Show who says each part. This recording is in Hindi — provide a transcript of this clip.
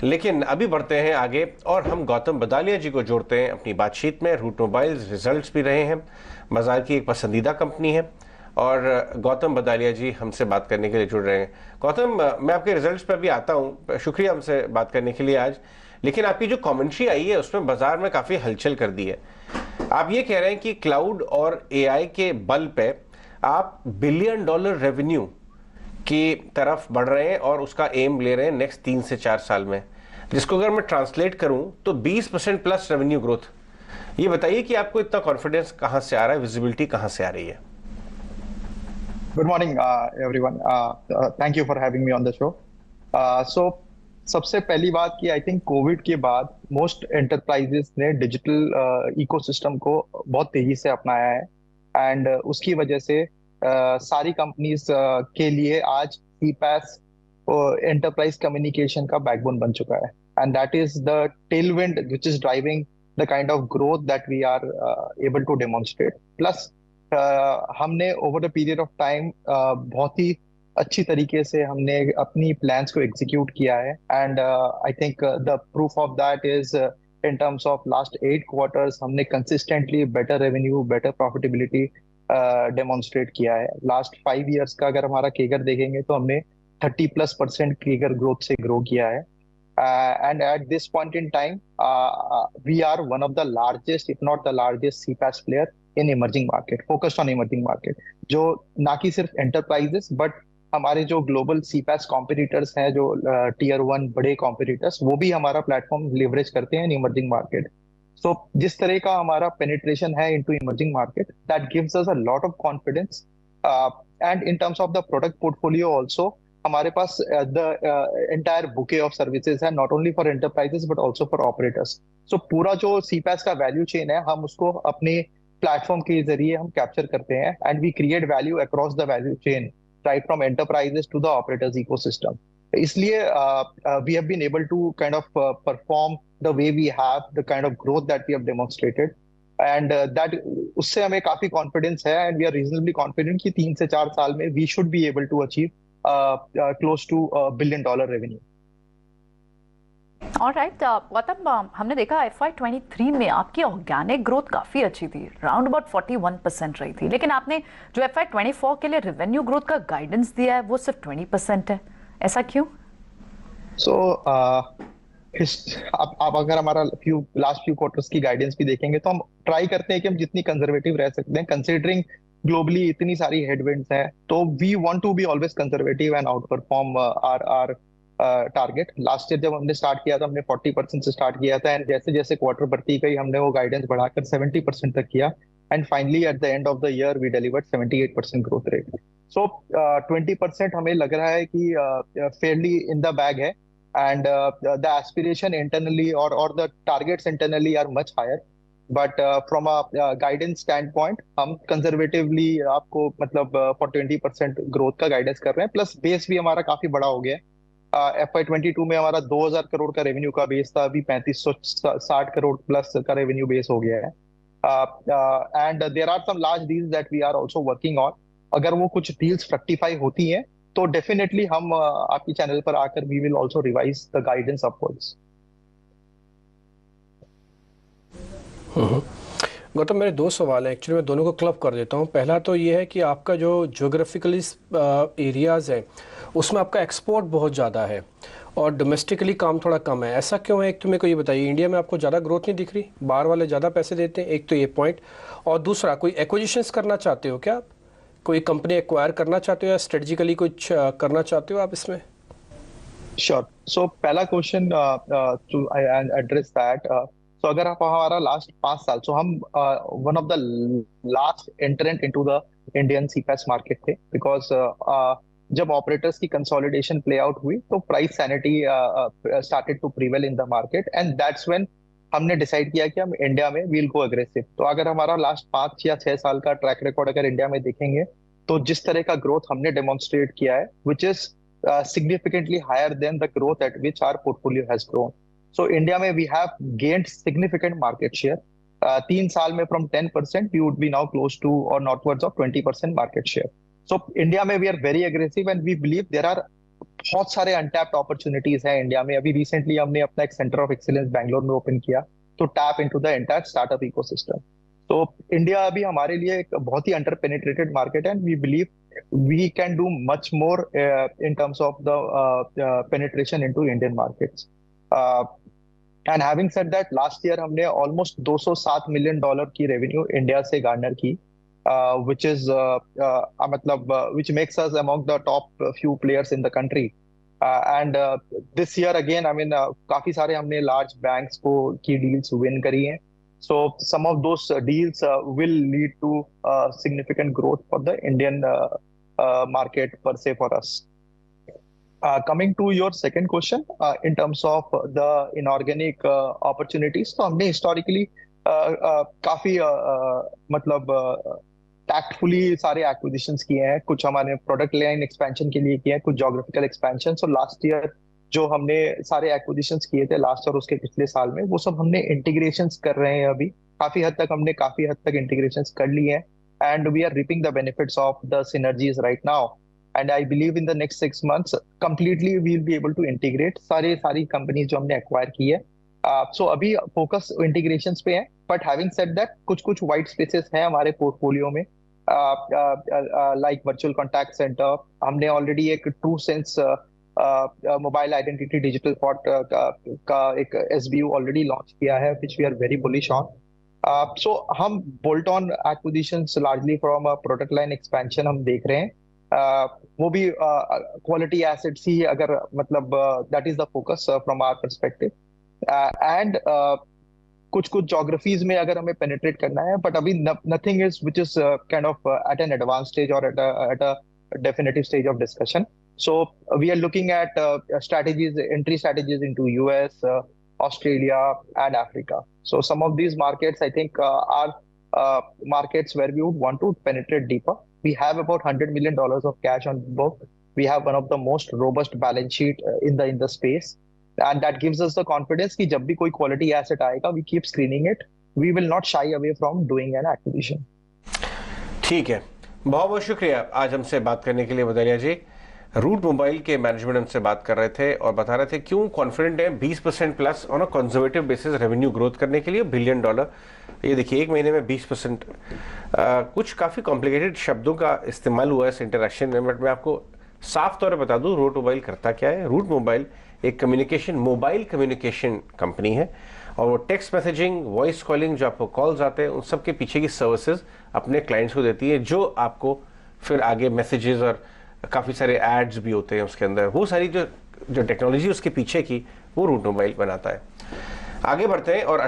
Speaker 1: लेकिन अभी बढ़ते हैं आगे और हम गौतम बदालिया जी को जोड़ते हैं अपनी बातचीत में। रूट मोबाइल्स रिजल्ट्स भी रहे हैं, बाजार की एक पसंदीदा कंपनी है और गौतम बदालिया जी हमसे बात करने के लिए जुड़ रहे हैं। गौतम, मैं आपके रिजल्ट्स पर भी आता हूं, शुक्रिया हमसे बात करने के लिए आज। लेकिन आपकी जो कमेंट्री आई है उसमें बाजार में काफ़ी हलचल कर दी है। आप ये कह रहे हैं कि क्लाउड और एआई के बल पे आप बिलियन डॉलर रेवेन्यू की तरफ बढ़ रहे हैं और उसका एम ले रहे हैं नेक्स्ट 3 से 4 साल में, जिसको अगर मैं ट्रांसलेट करूं तो 20% प्लस रेवेन्यू ग्रोथ। ये बताइए कि आपको इतना कॉन्फिडेंस कहां से आ रहा है, विजिबिलिटी कहां से आ रही है?
Speaker 2: Good morning, everyone. Thank you for having me on the show. So, सबसे पहली बात कि आई थिंक कोविड के बाद मोस्ट एंटरप्राइजेस ने डिजिटल इकोसिस्टम को बहुत तेजी से अपनाया है एंड उसकी वजह से सारी कंपनीज के लिए आज सीपैस एंटरप्राइज कम्युनिकेशन का बैकबोन बन चुका है and that is the tailwind which is driving the kind of growth that we are able to demonstrate. Plus हमने over the period of time बहुत ही अच्छी तरीके से हमने अपनी प्लान्स को एग्जीक्यूट किया है and I think the proof of that is in terms of last 8 quarters हमने consistently better revenue better profitability demonstrate किया है। लास्ट 5 इयर्स का अगर हमारा केगर देखेंगे तो हमने 30+% केगर ग्रोथ से ग्रो किया है and at this point in time we are one of the largest if not the largest CPaaS player in emerging market, focused on emerging market, जो ना कि सिर्फ एंटरप्राइजेस बट हमारे जो ग्लोबल सीपैस कॉम्पिटिटर्स हैं, जो टीयर 1 बड़े कॉम्पिटिटर्स, वो भी हमारा प्लेटफॉर्म लिवरेज करते हैं इन इमर्जिंग मार्केट। सो जिस तरह का हमारा पेनिट्रेशन है into emerging market, that gives us a lot of confidence and in terms of the product portfolio also हमारे पास the entire bouquet of services है, not only for enterprises but also for operators. So पूरा जो सीपैस का वैल्यू चेन है हम उसको अपने प्लेटफॉर्म के जरिए हम कैप्चर करते हैं and we create value across the value chain right from enterprises to the operators ecosystem. इसलिए we have been able to kind of perform the way we have, the kind of growth that we have demonstrated and that उससे हमें काफी confidence है and we are reasonably confident कि 3 से 4 साल में we should be able to achieve close to $1 billion revenue.
Speaker 3: Alright Gautam, हमने देखा FY23 में आपकी ऑर्गेनिक ग्रोथ काफी अच्छी थी, राउंड अबाउट 41% रही थी, लेकिन आपने जो FY24 के लिए रेवेन्यू ग्रोथ का गाइडेंस दिया है वो सिर्फ 20% है, ऐसा क्यों?
Speaker 2: सो आप अगर हमारा लास्ट फ्यू क्वार्टर्स की गाइडेंस भी देखेंगे तो हम ट्राई करते हैं कि हम जितनी कंजर्वेटिव रह सकते हैं कंसिडरिंग ग्लोबली इतनी सारी हेडविंड्स हैं, तो we want to be always conservative and outperform our target. Last year जब हमने स्टार्ट किया था हमने 40% से स्टार्ट किया था एंड जैसे जैसे क्वार्टर बढ़ती गई हमने वो गाइडेंस बढ़ाकर 70% तक किया and finally at the end of the year we delivered 78% growth rate. So 20% हमें लग रहा है कि फेयरली इन द बैग है एंड द एस्पिरेशन इंटरनली और the targets internally are much higher but from a guidance standpoint हम कंजर्वेटिवली आपको मतलब फॉर 20% ग्रोथ का गाइडेंस कर रहे हैं। प्लस बेस भी हमारा काफी बड़ा हो गया है। FY22 में हमारा 2000 करोड़ का रेवेन्यू का बेस था, अभी 3560 करोड़ प्लस का रेवेन्यू बेस हो गया है and there are some large deals that we are also working on. अगर वो कुछ डील्स फ्रक्टिफाई होती हैं तो डेफिनेटली हम आपकी चैनल पर आकर we will also revise the guidance upwards.
Speaker 4: Gautam, मेरे दो सवाल हैं, एक्चुअली मैं दोनों को क्लब कर देता हूं। पहला तो ये है कि आपका जो ज्योग्राफिकली एरियाज़ है उसमें आपका एक्सपोर्ट बहुत ज़्यादा है और डोमेस्टिकली काम थोड़ा कम है, ऐसा क्यों है? एक तो मेरे को ये बताइए, इंडिया में आपको ज़्यादा ग्रोथ नहीं दिख रही, बाहर वाले ज़्यादा पैसे देते हैं, एक तो ये पॉइंट। और दूसरा, कोई एक्विजिशंस करना चाहते हो क्या आप? कोई कंपनी एक्वायर करना चाहते हो या स्ट्रेटजिकली कुछ करना चाहते हो आप इसमें?
Speaker 2: श्योर। सो पहला क्वेश्चन टू एड्रेस दैट, तो अगर आप हमारा लास्ट 5 साल, सो हम one of the last entrant into the Indian CPaaS market थे बिकॉज जब ऑपरेटर्स की कंसोलिडेशन प्ले आउट हुई तो price sanity started to prevail in the market and that's when हमने डिसाइड किया कि हम इंडिया में वील गो अग्रेसिव। तो अगर हमारा लास्ट 5 या 6 साल का ट्रैक रिकॉर्ड अगर इंडिया में देखेंगे तो जिस तरह का ग्रोथ हमने डेमोन्स्ट्रेट किया है which is significantly higher than the growth at which our portfolio has grown. So India में we have gained significant market share. 3 साल में from 10% we would be now close to or northwards of 20% market share. So India में we are very aggressive and we believe there are बहुत सारे अनटैप्ड अपॉर्चुनिटीज हैं इंडिया में। अभी रिसेंटली हमने अपना एक सेंटर ऑफ एक्सीलेंस बैंगलोर में ओपन किया तो tap into the entire startup ecosystem. तो इंडिया अभी हमारे लिए एक बहुत ही अंडर पेनिट्रेटेड मार्केट है and we believe we can do much more in terms of the penetration into Indian markets. And having said that, last year हमने ऑलमोस्ट $207 मिलियन की रेवेन्यू इंडिया से गार्नर की, which is मतलब which makes us among the top few players in the country. And this year again, I mean, काफी सारे हमने large banks को की deals win करी हैं. So some of those deals will lead to significant growth for the Indian market per se for us. Coming to your second question, in terms of the inorganic opportunities, तो हमने historically काफी मतलब टैक्टफुली सारे एक्विजिशंस किए हैं। कुछ हमारे प्रोडक्ट लाइन एक्सपेंशन के लिए किए हैं, कुछ geographical expansion. So last year जो हमने सारे एक्विजिशंस किए थे लास्ट और उसके पिछले साल में, वो सब हमने इंटीग्रेशंस कर रहे हैं। अभी काफी हद तक इंटीग्रेशंस कर लिए हैं and we are reaping the benefits of the synergies right now. And I believe in the next 6 months completely we will be able to integrate सारी कंपनीज जो हमने एक्वायर की है। सो अभी फोकस इंटीग्रेशंस पे है, बट हैविंग सेड दैट कुछ व्हाइट स्पेसेस हैं हमारे पोर्टफोलियो में, लाइक वर्चुअल कॉन्टैक्ट सेंटर। हमने ऑलरेडी एक True Sense mobile identity digital pot का एक SBU ऑलरेडी लॉन्च किया है, which we are very bullish on. So हम bolt on acquisitions largely from product line expansion हम देख रहे हैं, वो भी क्वालिटी एसेट्स ही, अगर मतलब that is the focus from our perspective. And कुछ ज्योग्राफीज में अगर हमें पेनिट्रेट करना है, बट अभी nothing is which is kind of at an advance stage और at a definitive stage of discussion. So we are looking at entry strategies into US, Australia and Africa. So some of these markets I think are markets where we would want to penetrate deeper. We have about $100 million of cash on book. We have one of the most robust balance sheet in the space. And that gives us the confidence कि जब भी कोई quality asset आएगा, we keep screening it. We will not shy away from doing an acquisition.
Speaker 1: ठीक है, बहुत बहुत शुक्रिया आज हमसे बात करने के लिए बदालिया जी। रूट मोबाइल के मैनेजमेंट हमसे बात कर रहे थे और बता रहे थे क्यों कॉन्फिडेंट है 20% plus on a conservative basis revenue growth करने के लिए $1 बिलियन। ये देखिए एक महीने में 20%। कुछ काफ़ी कॉम्प्लिकेटेड शब्दों का इस्तेमाल हुआ है इस इंटरेक्शन में, बट मैं आपको साफ तौर पर बता दूं रूट मोबाइल करता क्या है। रूट मोबाइल एक मोबाइल कम्युनिकेशन कंपनी है और वो टेक्स्ट मैसेजिंग, वॉइस कॉलिंग, जो आपको कॉल्स आते हैं उन सब के पीछे की सर्विसेज अपने क्लाइंट्स को देती है, जो आपको फिर आगे मैसेजेस और काफ़ी सारे एड्स भी होते हैं उसके अंदर, वो सारी जो टेक्नोलॉजी उसके पीछे की वो रूट मोबाइल बनाता है। आगे बढ़ते हैं और